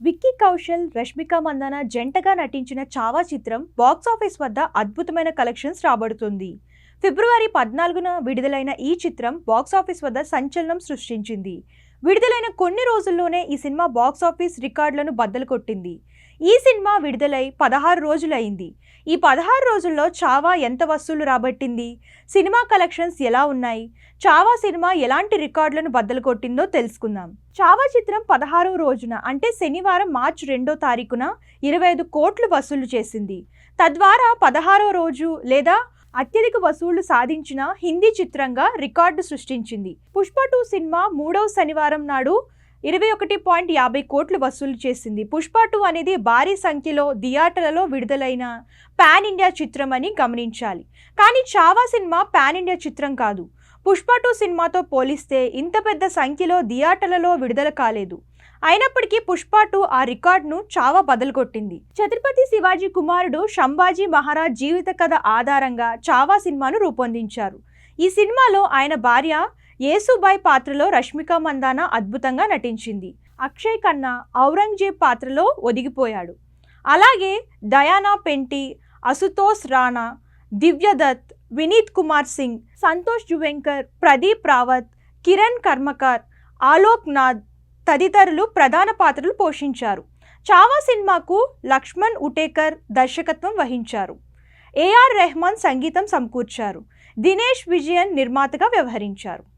విక్కీ కౌశల్, రష్మిక మందాన జంటగా నటించిన చావా చిత్రం బాక్సాఫీస్ వద్ద అద్భుతమైన కలెక్షన్స్ రాబడుతుంది. ఫిబ్రవరి 14న విడుదలైన ఈ చిత్రం బాక్సాఫీస్ వద్ద సంచలనం సృష్టించింది. విడుదలైన కొన్ని రోజుల్లోనే ఈ సినిమా బాక్సాఫీస్ రికార్డులను బద్దలు కొట్టింది. ఈ సినిమా విడుదలై 16 రోజులైంది. ఈ 16 రోజుల్లో చావా ఎంత వసూలు రాబట్టింది? సినిమా కలెక్షన్స్ ఎలా ఉన్నాయి? చావా సినిమా ఎలాంటి రికార్డులను బద్దలు కొట్టిందో తెలుసుకుందాం. చావా చిత్రం 16వ రోజున అంటే శనివారం మార్చి 2వ తారీఖున 25 కోట్లు వసూలు చేసింది. తద్వారా 16వ రోజు లేదా అత్యధిక వసూళ్లు సాధించిన హిందీ చిత్రంగా రికార్డు సృష్టించింది. పుష్ప 2 సినిమా 3వ శనివారం నాడు 21.50 కోట్లు వసూలు చేసింది. పుష్ప 2 అనేది భారీ సంఖ్యలో థియేటర్లలో విడుదలైన పాన్ ఇండియా చిత్రం అని గమనించాలి. కానీ చావా సినిమా పాన్ ఇండియా చిత్రం కాదు. పుష్ప 2 సినిమాతో పోలిస్తే ఇంత పెద్ద సంఖ్యలో థియేటర్లలో విడుదల కాలేదు. అయినప్పటికీ పుష్ప 2 ఆ రికార్డును చావా బదలుకొట్టింది. ఛత్రపతి శివాజీ కుమారుడు సంభాజీ మహారాజ్ జీవిత కథ ఆధారంగా చావా సినిమాను రూపొందించారు. ఈ సినిమాలో ఆయన భార్య యేసుబాయ్ పాత్రలో రష్మిక మందాన అద్భుతంగా నటించింది. అక్షయ్ ఖన్నా ఔరంగజేబ్ పాత్రలో ఒదిగిపోయాడు. అలాగే డయానా పెంటి, అశుతోష్ రాణా, దివ్యదత్, వినీత్ కుమార్ సింగ్, సంతోష్ జువెంకర్, ప్రదీప్ రావత్, కిరణ్ కర్మకార్, ఆలోక్ నాథ్ తదితరులు ప్రధాన పాత్రలు పోషించారు. చావా సినిమాకు లక్ష్మణ్ ఉటేకర్ దర్శకత్వం వహించారు. ఏఆర్ రెహమాన్ సంగీతం సమకూర్చారు. దినేష్ విజయన్ నిర్మాతగా వ్యవహరించారు.